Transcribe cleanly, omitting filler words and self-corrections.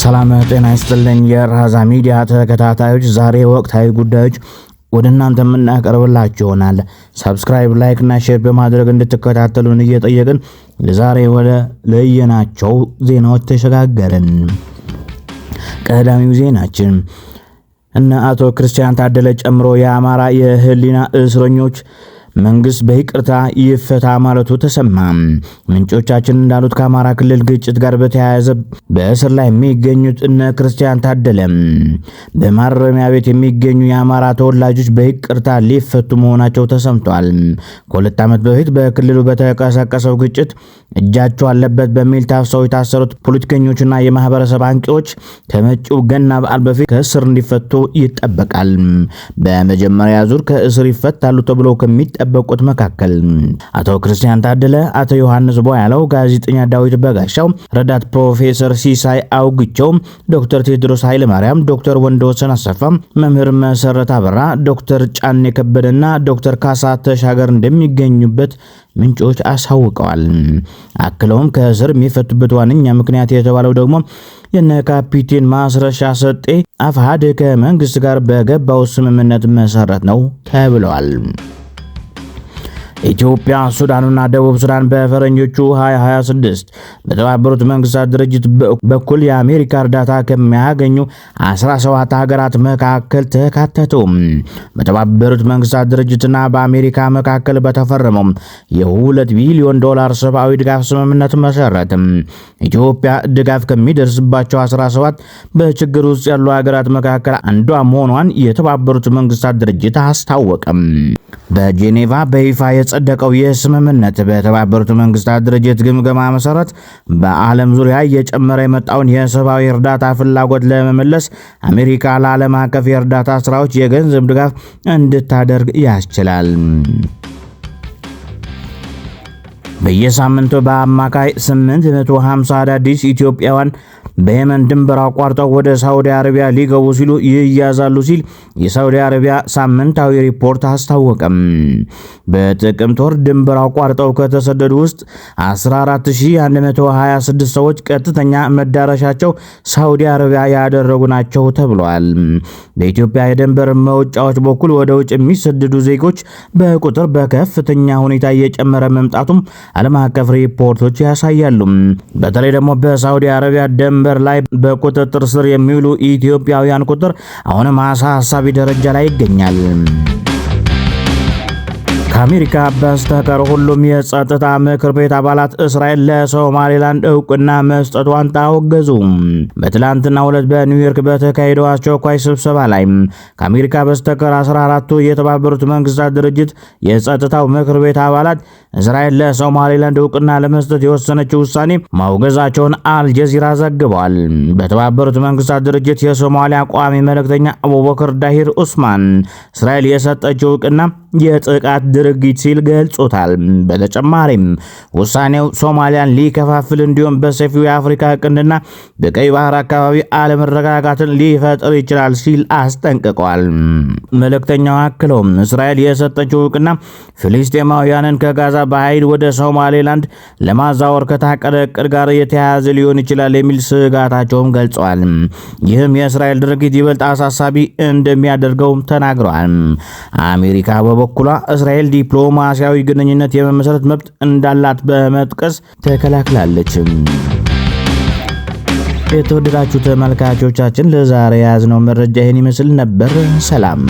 ሰላም ጤና ይስጥልኝ የራዛ ሚዲያ ተከታታዮች፣ ዛሬ ወቅታዊ ጉዳዮች ወደ እናንተ የምናቀርብላችሁ ይሆናል። ሰብስክራይብ፣ ላይክ እና ሼር በማድረግ እንድትከታተሉን እየጠየቅን ለዛሬ ወደ ለየናቸው ዜናዎች ተሸጋገርን። ቀዳሚው ዜናችን እነ አቶ ክርስቲያን ታደለ ጨምሮ የአማራ የህሊና እስረኞች መንግስት በይቅርታ ይፈታ ማለቱ ተሰማ። ምንጮቻችን እንዳሉት ከአማራ ክልል ግጭት ጋር በተያያዘ በእስር ላይ የሚገኙት እነ ክርስቲያን ታደለ በማረሚያ ቤት የሚገኙ የአማራ ተወላጆች በይቅርታ ሊፈቱ መሆናቸው ተሰምቷል። ከሁለት ዓመት በፊት በክልሉ በተቀሰቀሰው ግጭት እጃቸው አለበት በሚል ታፍሰው የታሰሩት ፖለቲከኞችና የማህበረሰብ አንቂዎች ከመጪው ገና በዓል በፊት ከእስር እንዲፈቱ ይጠበቃል። በመጀመሪያ ዙር ከእስር ይፈታሉ ተብሎ ከሚጠበቁት መካከል አቶ ክርስቲያን ታደለ፣ አቶ ዮሐንስ ቦያለው፣ ጋዜጠኛ ዳዊት በጋሻው፣ ረዳት ፕሮፌሰር ሲሳይ አውግቸው፣ ዶክተር ቴዎድሮስ ኃይለማርያም፣ ዶክተር ወንደወሰን አሰፋ፣ መምህር መሰረት አበራ፣ ዶክተር ጫኔ ከበደና ዶክተር ካሳ ተሻገር እንደሚገኙበት ምንጮች አሳውቀዋል። አክለውም ከእስር የሚፈቱበት ዋነኛ ምክንያት የተባለው ደግሞ የነ ካፒቴን ማስረሻ ሰጤ አፋሕድ ከመንግስት ጋር በገባው ስምምነት መሰረት ነው ተብለዋል። ኢትዮጵያ፣ ሱዳንና ደቡብ ሱዳን በፈረንጆቹ 2026 በተባበሩት መንግስታት ድርጅት በኩል የአሜሪካ እርዳታ ከሚያገኙ 17 ሀገራት መካከል ተካተቱ። በተባበሩት መንግስታት ድርጅትና በአሜሪካ መካከል በተፈረመው የ$2 ቢሊዮን ሰብአዊ ድጋፍ ስምምነት መሰረት ኢትዮጵያ ድጋፍ ከሚደርስባቸው 17 በችግር ውስጥ ያሉ ሀገራት መካከል አንዷ መሆኗን የተባበሩት መንግስታት ድርጅት አስታወቀም። በጄኔቫ በይፋ የጸደቀው የስምምነት በተባበሩት መንግስታት ድርጅት ግምገማ መሰረት በዓለም ዙሪያ እየጨመረ የመጣውን የሰብአዊ እርዳታ ፍላጎት ለመመለስ አሜሪካ ለዓለም አቀፍ የእርዳታ ስራዎች የገንዘብ ድጋፍ እንድታደርግ ያስችላል። በየሳምንቱ በአማካይ 850 አዳዲስ ኢትዮጵያውያን በየመን ድንበር አቋርጠው ወደ ሳውዲ አረቢያ ሊገቡ ሲሉ ይያዛሉ ሲል የሳውዲ አረቢያ ሳምንታዊ ሪፖርት አስታወቀም። በጥቅምት ወር ድንበር አቋርጠው ከተሰደዱ ውስጥ 14126 ሰዎች ቀጥተኛ መዳረሻቸው ሳውዲ አረቢያ ያደረጉ ናቸው ተብሏል። በኢትዮጵያ የድንበር መውጫዎች በኩል ወደ ውጭ የሚሰደዱ ዜጎች በቁጥር በከፍተኛ ሁኔታ እየጨመረ መምጣቱም ዓለም አቀፍ ሪፖርቶች ያሳያሉ። በተለይ ደግሞ በሳውዲ አረቢያ ድንበር ላይ በቁጥጥር ስር የሚውሉ ኢትዮጵያውያን ቁጥር አሁንም አሳሳቢ ደረጃ ላይ ይገኛል። ከአሜሪካ በስተቀር ሁሉም የጸጥታ ምክር ቤት አባላት እስራኤል ለሶማሌላንድ እውቅና መስጠቷን ታወገዙ። በትላንትናው ዕለት በኒውዮርክ በተካሄደው አስቸኳይ ስብሰባ ላይ ከአሜሪካ በስተቀር 14ቱ የተባበሩት መንግስታት ድርጅት የጸጥታው ምክር ቤት አባላት እስራኤል ለሶማሌላንድ እውቅና ለመስጠት የወሰነችው ውሳኔ ማውገዛቸውን አልጀዚራ ዘግቧል። በተባበሩት መንግስታት ድርጅት የሶማሊያ ቋሚ መልእክተኛ አቡበከር ዳሂር ኡስማን እስራኤል የሰጠችው እውቅና የጥቃት ድርጊት ሲል ገልጾታል። በተጨማሪም ውሳኔው ሶማሊያን ሊከፋፍል እንዲሁም በሰፊው የአፍሪካ ቀንድና በቀይ ባህር አካባቢ አለመረጋጋትን ሊፈጥር ይችላል ሲል አስጠንቅቋል። መልእክተኛው አክለው እስራኤል የሰጠችው እውቅና ፍልስጤማውያንን ከጋዛ በኃይል ወደ ሶማሌላንድ ለማዛወር ከታቀደ እቅድ ጋር የተያያዘ ሊሆን ይችላል የሚል ስጋታቸውም ገልጸዋል። ይህም የእስራኤል ድርጊት ይበልጥ አሳሳቢ እንደሚያደርገው ተናግረዋል። አሜሪካ በበኩሏ እስራኤል ዲፕሎማሲያዊ ግንኙነት የመመስረት መብት እንዳላት በመጥቀስ ተከላክላለች። የተወደዳችሁ ተመልካቾቻችን ለዛሬ ያዝነው መረጃ ይህን ይመስል ነበር። ሰላም።